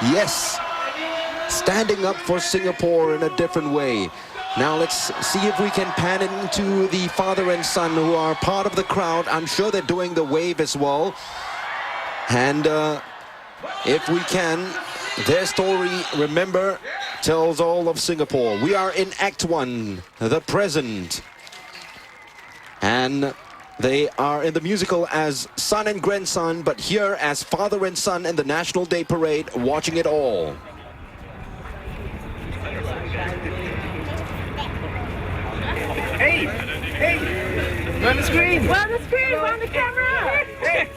Yes, standing up for Singapore in a different way. Now let's see if we can pan into the father and son who are part of the crowd. I'm sure they're doing the wave as well. And if we can, their story, remember, tells all of Singapore. We are in Act 1, the present. And they are in the musical as son and grandson, but here as father and son in the National Day Parade, watching it all. Hey! Hey! We're on the screen! We're on the screen! We're on the camera! Hey!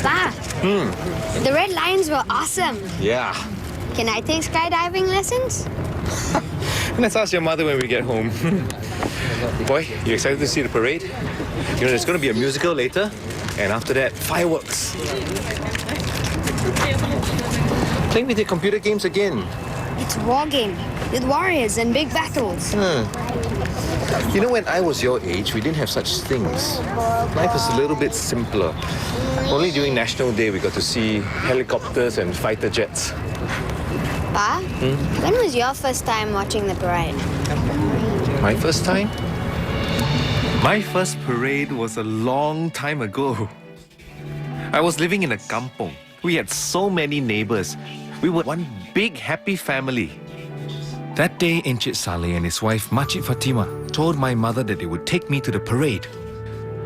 Pa, the red lions were awesome. Yeah. Can I take skydiving lessons? Let's ask your mother when we get home. Boy, you excited to see the parade? You know, there's going to be a musical later, and after that, fireworks. Playing with your computer games again. It's a war game with warriors and big battles. You know, when I was your age, we didn't have such things. Life was a little bit simpler. Only during National Day, we got to see helicopters and fighter jets. Pa, when was your first time watching the parade? My first time? My first parade was a long time ago. I was living in a kampong. We had so many neighbors. We were one big happy family. That day, Encik Saleh and his wife, Makcik Fatima, told my mother that they would take me to the parade.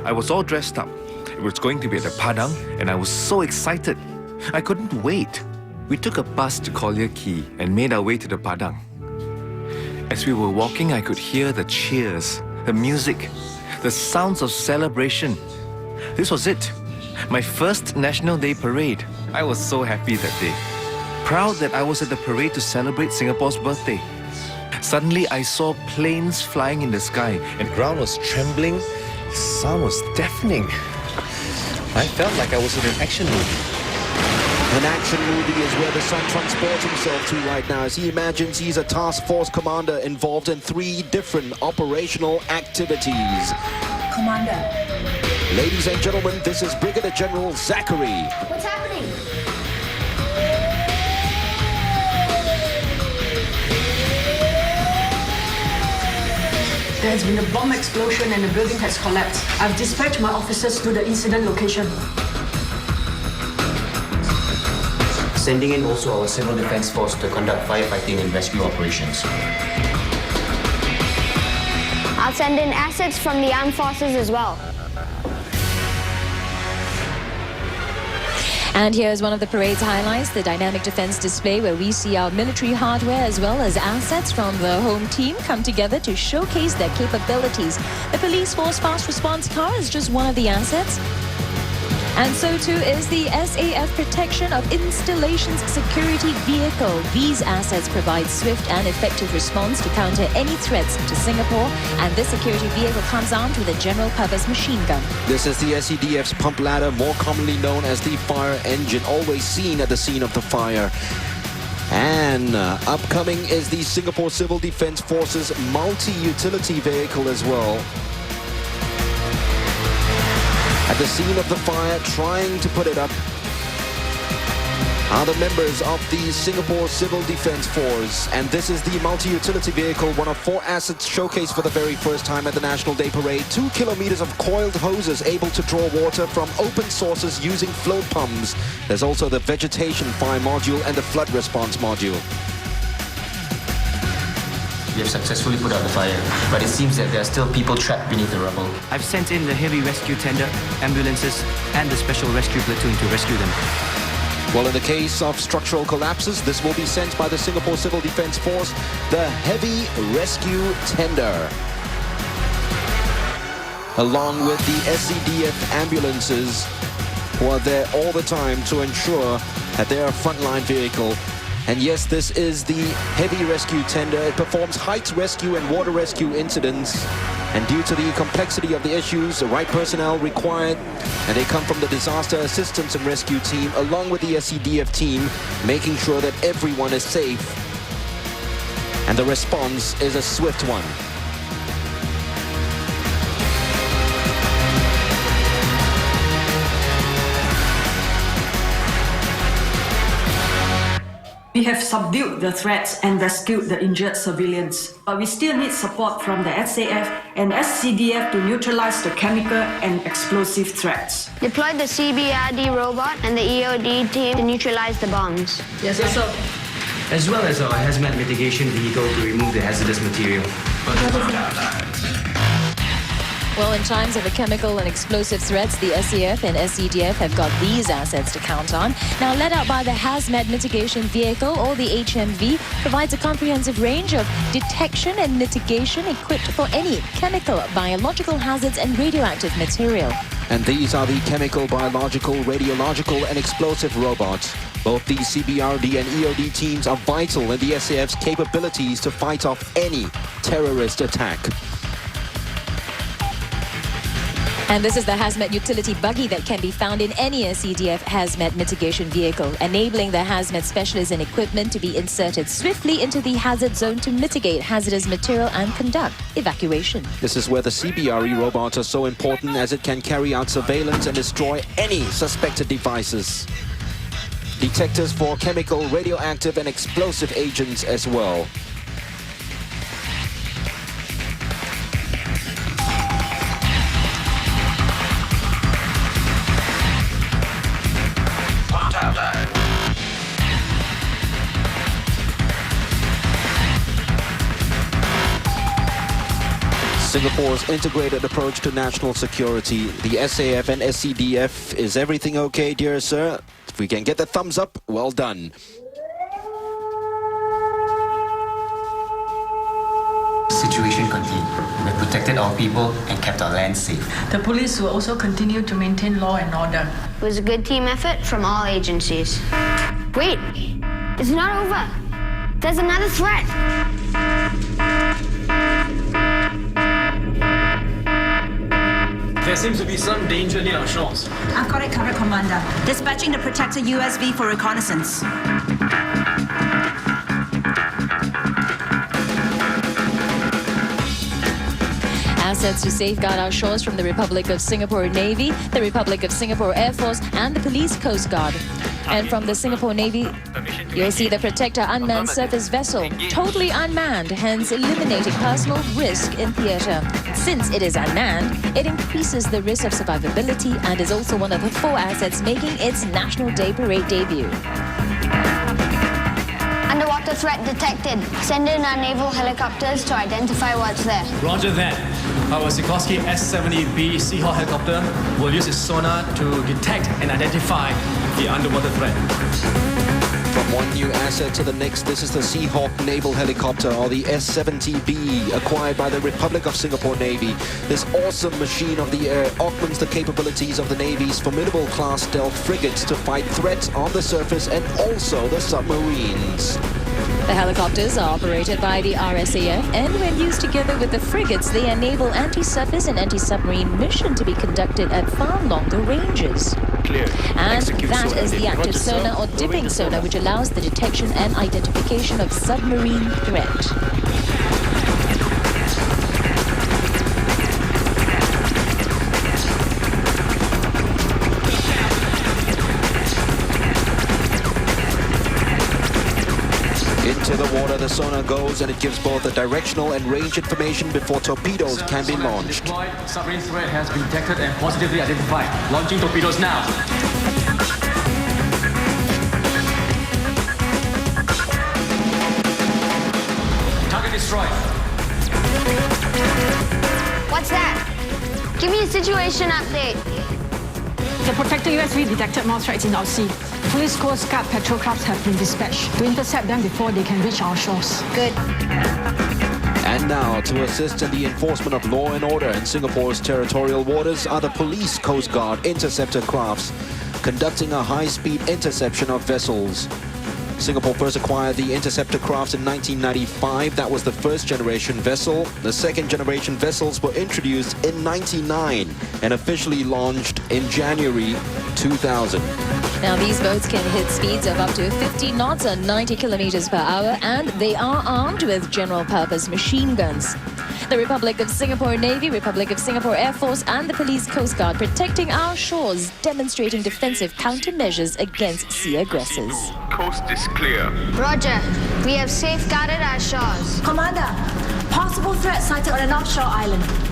I was all dressed up. It was going to be at the Padang, and I was so excited. I couldn't wait. We took a bus to Collyer Quay and made our way to the Padang. As we were walking, I could hear the cheers, the music, the sounds of celebration. This was it. My first National Day parade. I was so happy that day. Proud that I was at the parade to celebrate Singapore's birthday. Suddenly, I saw planes flying in the sky, and the ground was trembling. The sound was deafening. I felt like I was in an action movie. An action movie is where the son transports himself to right now as he imagines he's a task force commander involved in 3 different operational activities. Commander. Ladies and gentlemen, this is Brigadier General Zachary. What's happening? There has been a bomb explosion and the building has collapsed. I've dispatched my officers to the incident location. Sending in also our civil defense force to conduct firefighting and rescue operations. I'll send in assets from the armed forces as well. And here's one of the parade's highlights, the dynamic defense display where we see our military hardware as well as assets from the home team come together to showcase their capabilities. The police force fast response car is just one of the assets. And so too is the SAF Protection of Installations Security Vehicle. These assets provide swift and effective response to counter any threats to Singapore. And this security vehicle comes armed with a general purpose machine gun. This is the SEDF's pump ladder, more commonly known as the fire engine, always seen at the scene of the fire. And upcoming is the Singapore Civil Defence Force's multi-utility vehicle as well. At the scene of the fire, trying to put it up, are the members of the Singapore Civil Defence Force. And this is the multi-utility vehicle, one of 4 assets showcased for the very first time at the National Day Parade. 2 kilometers of coiled hoses able to draw water from open sources using float pumps. There's also the vegetation fire module and the flood response module. We have successfully put out the fire, but it seems that there are still people trapped beneath the rubble. I've sent in the heavy rescue tender, ambulances, and the special rescue platoon to rescue them. Well, in the case of structural collapses, this will be sent by the Singapore Civil Defence Force, the Heavy Rescue Tender, along with the SCDF ambulances, who are there all the time to ensure that they are a frontline vehicle. And yes, this is the Heavy Rescue Tender. It performs height rescue and water rescue incidents. And due to the complexity of the issues, the right personnel required, and they come from the Disaster Assistance and Rescue Team, along with the SCDF team, making sure that everyone is safe. And the response is a swift one. We have subdued the threats and rescued the injured civilians, but we still need support from the SAF and SCDF to neutralize the chemical and explosive threats. Deploy the CBRD robot and the EOD team to neutralize the bombs. Yes, sir. As well as our hazmat mitigation vehicle to remove the hazardous material. Well, in times of the chemical and explosive threats, the SAF and SCDF have got these assets to count on. Now, led out by the Hazmat Mitigation Vehicle, or the HMV, provides a comprehensive range of detection and mitigation equipped for any chemical, biological hazards and radioactive material. And these are the chemical, biological, radiological and explosive robots. Both the CBRD and EOD teams are vital in the SAF's capabilities to fight off any terrorist attack. And this is the hazmat utility buggy that can be found in any SCDF hazmat mitigation vehicle, enabling the hazmat specialists and equipment to be inserted swiftly into the hazard zone to mitigate hazardous material and conduct evacuation. This is where the CBRE robots are so important, as it can carry out surveillance and destroy any suspected devices. Detectors for chemical, radioactive and explosive agents as well. Singapore's integrated approach to national security. The SAF and SCDF. Is everything okay, dear sir? If we can get the thumbs up, well done. Situation contained. We protected our people and kept our land safe. The police will also continue to maintain law and order. It was a good team effort from all agencies. Wait, it's not over. There's another threat. There seems to be some danger near our shores. I've got it covered, Commander. Dispatching the Protector USV for reconnaissance. Assets to safeguard our shores from the Republic of Singapore Navy, the Republic of Singapore Air Force and the Police Coast Guard. And from the Singapore Navy, you'll see the Protector unmanned surface vessel, totally unmanned, hence eliminating personal risk in theatre. Since it is unmanned, it increases the risk of survivability and is also one of the 4 assets making its National Day Parade debut. Underwater threat detected. Send in our naval helicopters to identify what's there. Roger that. Our Sikorsky S-70B Seahawk helicopter will use its sonar to detect and identify the underwater threat. From one new asset to the next, this is the Seahawk naval helicopter, or the S-70B, acquired by the Republic of Singapore Navy. This awesome machine of the air augments the capabilities of the Navy's formidable class stealth frigates to fight threats on the surface and also the submarines. The helicopters are operated by the RSAF, and when used together with the frigates, they enable anti-surface and anti-submarine mission to be conducted at far longer ranges. Clear. And Execute that sonar. is the active Roger, sir. sonar or dipping sonar, which allows the detection and identification of submarine threat. Into the water the sonar goes, and it gives both the directional and range information before torpedoes can be launched. Deployed. Submarine threat has been detected and positively identified. Launching torpedoes now. Target destroyed. What's that? Give me a situation update. The Protector USV detected more threats in our sea. Police Coast Guard patrol crafts have been dispatched to intercept them before they can reach our shores. Good. And now, to assist in the enforcement of law and order in Singapore's territorial waters are the Police Coast Guard interceptor crafts, conducting a high-speed interception of vessels. Singapore first acquired the interceptor crafts in 1995. That was the first-generation vessel. The second-generation vessels were introduced in 1999 and officially launched in January 2000. Now, these boats can hit speeds of up to 50 knots or 90 kilometers per hour, and they are armed with general-purpose machine guns. The Republic of Singapore Navy, Republic of Singapore Air Force and the Police Coast Guard protecting our shores, demonstrating defensive countermeasures against sea aggressors. Coast is clear. Roger. We have safeguarded our shores. Commander, possible threat sighted on an offshore island.